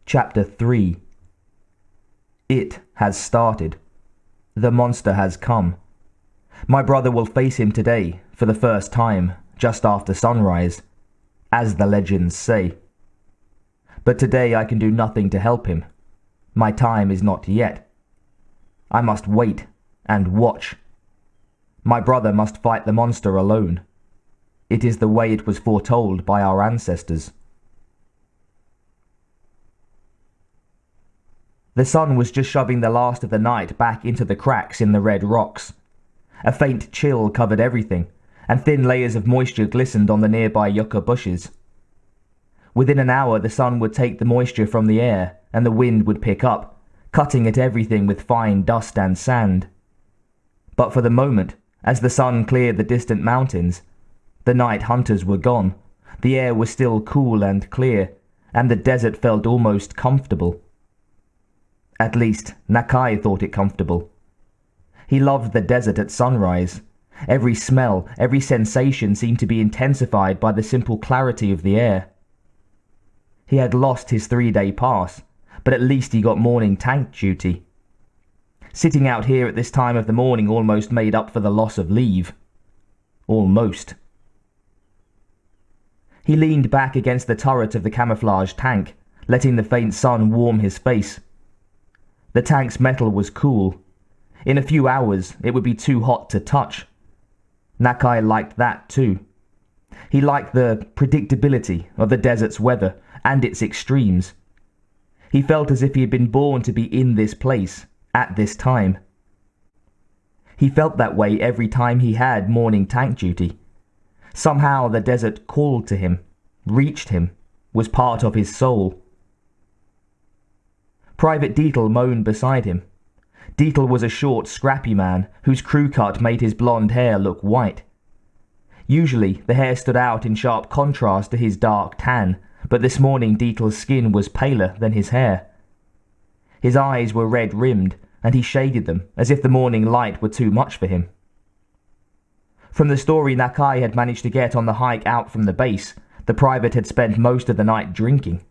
Chapter 3. It has started. The monster has come. My brother will face him today, for the first time, just after sunrise, as the legends say. But today I can do nothing to help him. My time is not yet. I must wait and watch. My brother must fight the monster alone. It is the way it was foretold by our ancestors. The sun was just shoving the last of the night back into the cracks in the red rocks. A faint chill covered everything, and thin layers of moisture glistened on the nearby yucca bushes. Within an hour the sun would take the moisture from the air, and the wind would pick up, cutting at everything with fine dust and sand. But for the moment, as the sun cleared the distant mountains, the night hunters were gone, the air was still cool and clear, and the desert felt almost comfortable. At least, Nakai thought it comfortable. He loved the desert at sunrise. Every smell, every sensation seemed to be intensified by the simple clarity of the air. He had lost his 3-day pass, but at least he got morning tank duty. Sitting out here at this time of the morning almost made up for the loss of leave. Almost. He leaned back against the turret of the camouflage tank, letting the faint sun warm his face. The tank's metal was cool. In a few hours, it would be too hot to touch. Nakai liked that too. He liked the predictability of the desert's weather and its extremes. He felt as if he had been born to be in this place, at this time. He felt that way every time he had morning tank duty. Somehow the desert called to him, reached him, was part of his soul. Private Deetle moaned beside him. Deetle was a short, scrappy man whose crew cut made his blonde hair look white. Usually, the hair stood out in sharp contrast to his dark tan, but this morning Deetle's skin was paler than his hair. His eyes were red-rimmed, and he shaded them as if the morning light were too much for him. From the story Nakai had managed to get on the hike out from the base, the private had spent most of the night drinking.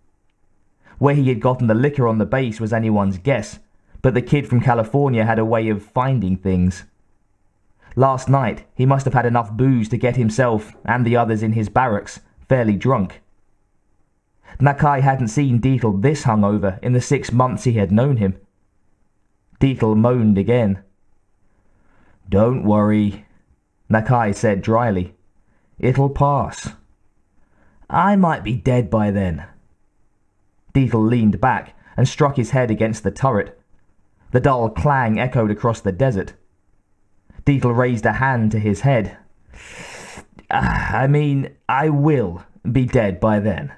Where he had gotten the liquor on the base was anyone's guess, but the kid from California had a way of finding things. Last night, he must have had enough booze to get himself and the others in his barracks fairly drunk. Nakai hadn't seen Deetle this hungover in the 6 months he had known him. Deetle moaned again. "Don't worry," Nakai said dryly. "It'll pass. I might be dead by then." Deetle leaned back and struck his head against the turret. The dull clang echoed across the desert. Deetle raised a hand to his head. I will be dead by then."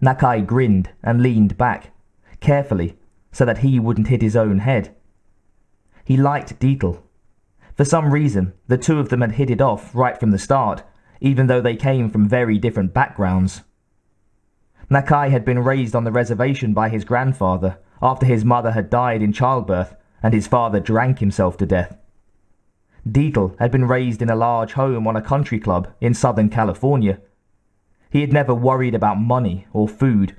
Nakai grinned and leaned back, carefully, so that he wouldn't hit his own head. He liked Deetle. For some reason, the two of them had hit it off right from the start, even though they came from very different backgrounds. Nakai had been raised on the reservation by his grandfather after his mother had died in childbirth and his father drank himself to death. Deetle had been raised in a large home on a country club in Southern California. He had never worried about money or food,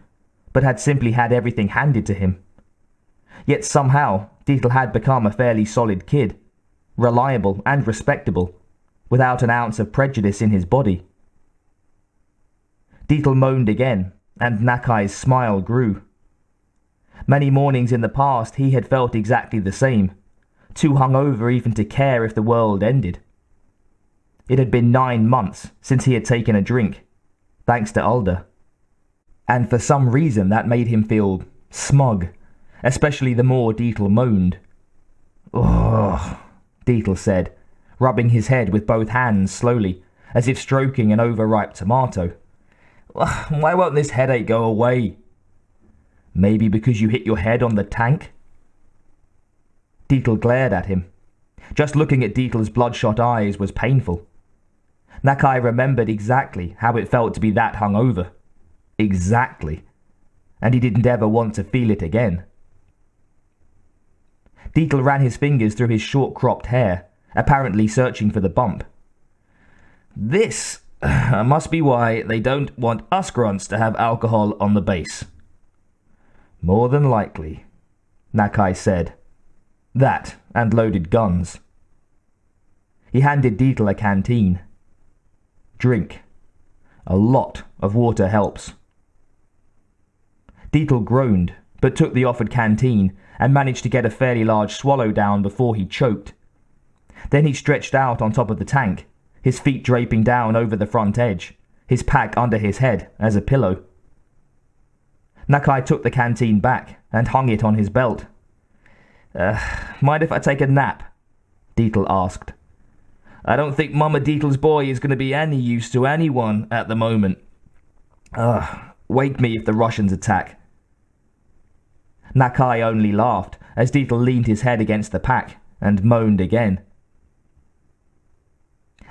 but had simply had everything handed to him. Yet somehow, Deetle had become a fairly solid kid, reliable and respectable, without an ounce of prejudice in his body. Deetle moaned again, and Nakai's smile grew. Many mornings in the past he had felt exactly the same, too hungover even to care if the world ended. It had been 9 months since he had taken a drink, thanks to Alda. And for some reason that made him feel smug, especially the more Deetle moaned. "Ugh," Deetle said, rubbing his head with both hands slowly, as if stroking an overripe tomato. "Why won't this headache go away?" "Maybe because you hit your head on the tank?" Deetle glared at him. Just looking at Deetle's bloodshot eyes was painful. Nakai remembered exactly how it felt to be that hungover. Exactly. And he didn't ever want to feel it again. Deetle ran his fingers through his short-cropped hair, apparently searching for the bump. "This must be why they don't want us grunts to have alcohol on the base," More than likely, Nakai said. That and loaded guns. He handed Deetle a canteen. Drink. A lot of water helps. Deetle groaned, but took the offered canteen and managed to get a fairly large swallow down before he choked. Then he stretched out on top of the tank, his feet draping down over the front edge, his pack under his head as a pillow. Nakai took the canteen back and hung it on his belt. Mind if I take a nap? Deetle asked. I don't think Mama Deetle's boy is going to be any use to anyone at the moment. Wake me if the Russians attack. Nakai only laughed as Deetle leaned his head against the pack and moaned again.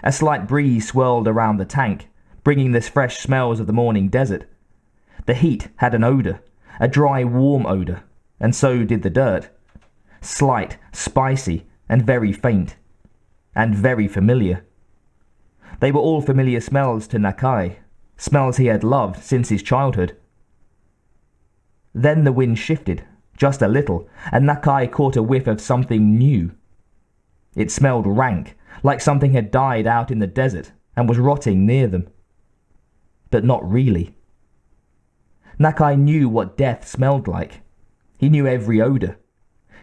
A slight breeze swirled around the tank, bringing the fresh smells of the morning desert. The heat had an odour, a dry, warm odour, and so did the dirt. Slight, spicy, and very faint. And very familiar. They were all familiar smells to Nakai, smells he had loved since his childhood. Then the wind shifted, just a little, and Nakai caught a whiff of something new. It smelled rank, like something had died out in the desert and was rotting near them. But not really. Nakai knew what death smelled like. He knew every odour.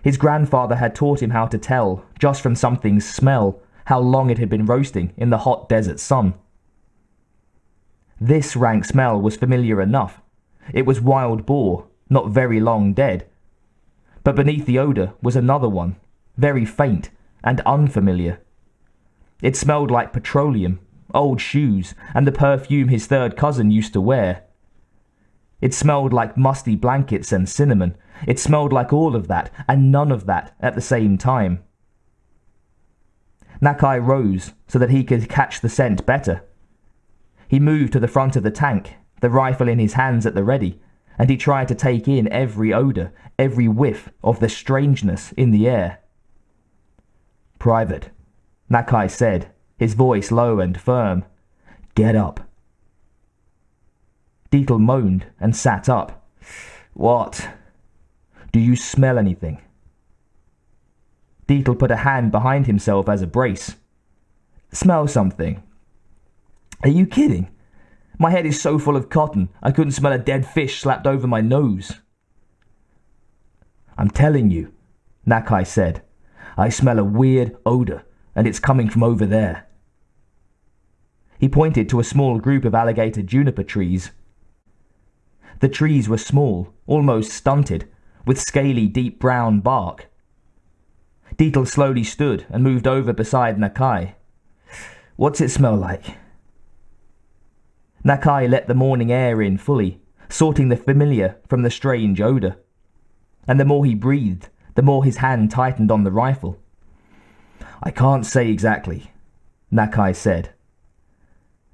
His grandfather had taught him how to tell, just from something's smell, how long it had been roasting in the hot desert sun. This rank smell was familiar enough. It was wild boar, not very long dead. But beneath the odour was another one, very faint and unfamiliar. It smelled like petroleum, old shoes, and the perfume his third cousin used to wear. It smelled like musty blankets and cinnamon. It smelled like all of that and none of that at the same time. Nakai rose so that he could catch the scent better. He moved to the front of the tank, the rifle in his hands at the ready, and he tried to take in every odour, every whiff of the strangeness in the air. Private, Nakai said, his voice low and firm. Get up. Deetle moaned and sat up. What? Do you smell anything? Deetle put a hand behind himself as a brace. Smell something. Are you kidding? My head is so full of cotton, I couldn't smell a dead fish slapped over my nose. I'm telling you, Nakai said. I smell a weird odour, and it's coming from over there. He pointed to a small group of alligator juniper trees. The trees were small, almost stunted, with scaly deep brown bark. Deetle slowly stood and moved over beside Nakai. What's it smell like? Nakai let the morning air in fully, sorting the familiar from the strange odour. And the more he breathed, the more his hand tightened on the rifle. I can't say exactly, Nakai said.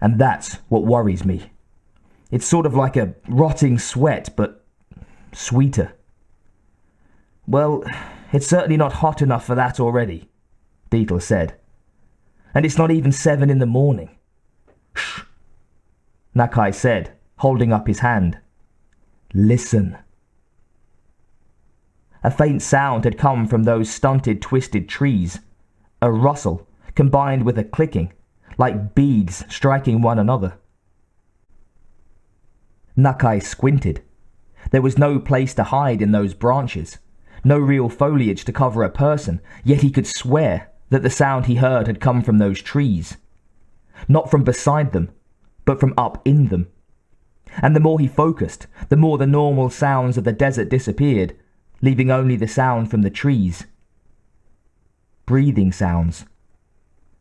And that's what worries me. It's sort of like a rotting sweat, but sweeter. Well, it's certainly not hot enough for that already, Deetle said. And it's not even 7 in the morning. Shh, Nakai said, holding up his hand. Listen. A faint sound had come from those stunted, twisted trees. A rustle, combined with a clicking, like beads striking one another. Nakai squinted. There was no place to hide in those branches, no real foliage to cover a person, yet he could swear that the sound he heard had come from those trees. Not from beside them, but from up in them. And the more he focused, the more the normal sounds of the desert disappeared, leaving only the sound from the trees. Breathing sounds.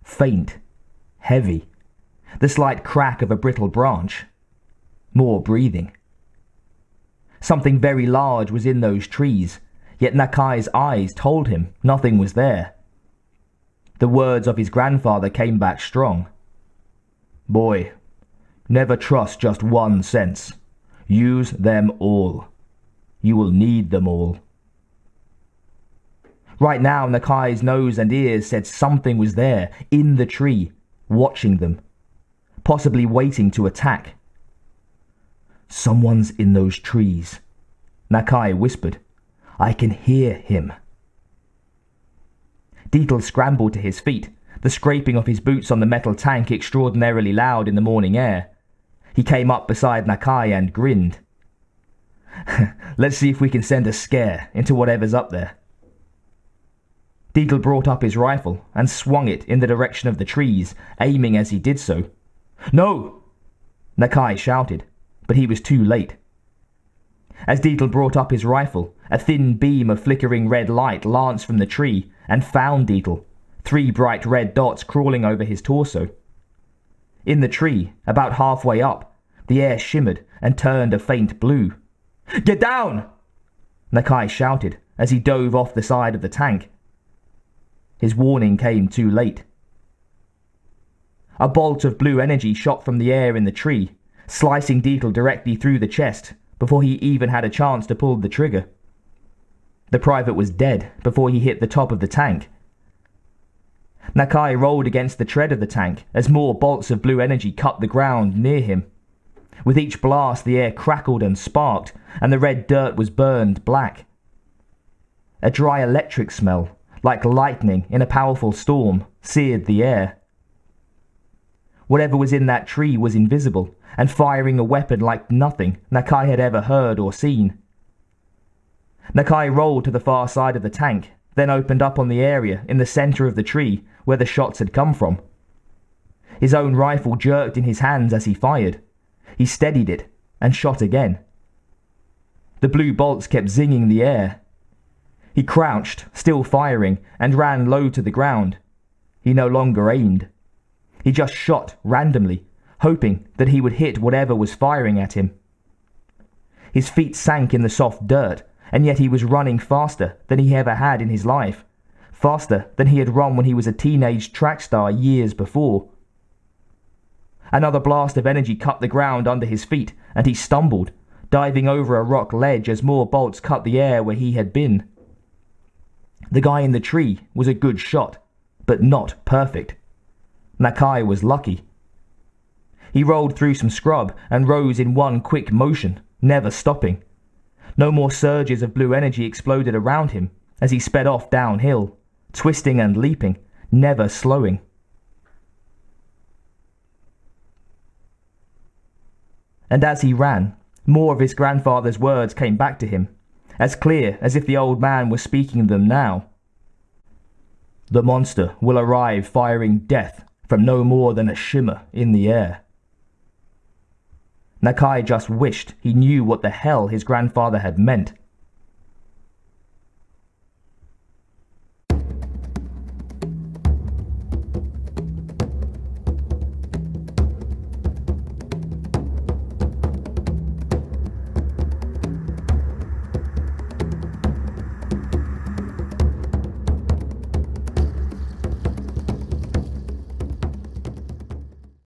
Faint, heavy, the slight crack of a brittle branch. More breathing. Something very large was in those trees, yet Nakai's eyes told him nothing was there. The words of his grandfather came back strong. Boy, never trust just one sense. Use them all. You will need them all. Right now, Nakai's nose and ears said something was there, in the tree, watching them, possibly waiting to attack. Someone's in those trees, Nakai whispered. "I can hear him." Deetle scrambled to his feet, the scraping of his boots on the metal tank extraordinarily loud in the morning air. He came up beside Nakai and grinned. "Let's see if we can send a scare into whatever's up there." Deetle brought up his rifle and swung it in the direction of the trees, aiming as he did so. "No!" Nakai shouted, but he was too late. As Deetle brought up his rifle, a thin beam of flickering red light lanced from the tree and found Deetle, 3 bright red dots crawling over his torso. In the tree, about halfway up, the air shimmered and turned a faint blue. "Get down!" Nakai shouted as he dove off the side of the tank. His warning came too late. A bolt of blue energy shot from the air in the tree, slicing Deetle directly through the chest before he even had a chance to pull the trigger. The private was dead before he hit the top of the tank. Nakai rolled against the tread of the tank as more bolts of blue energy cut the ground near him. With each blast, the air crackled and sparked, and the red dirt was burned black. A dry electric smell, like lightning in a powerful storm, seared the air. Whatever was in that tree was invisible and firing a weapon like nothing Nakai had ever heard or seen. Nakai rolled to the far side of the tank, then opened up on the area in the center of the tree where the shots had come from. His own rifle jerked in his hands as he fired. He steadied it and shot again. The blue bolts kept zinging the air. He crouched, still firing, and ran low to the ground. He no longer aimed. He just shot randomly, hoping that he would hit whatever was firing at him. His feet sank in the soft dirt, and yet he was running faster than he ever had in his life, faster than he had run when he was a teenage track star years before. Another blast of energy cut the ground under his feet, and he stumbled, diving over a rock ledge as more bolts cut the air where he had been. The guy in the tree was a good shot, but not perfect. Nakai was lucky. He rolled through some scrub and rose in one quick motion, never stopping. No more surges of blue energy exploded around him as he sped off downhill, twisting and leaping, never slowing. And as he ran, more of his grandfather's words came back to him, as clear as if the old man was speaking them now. "The monster will arrive firing death from no more than a shimmer in the air." Nakai just wished he knew what the hell his grandfather had meant.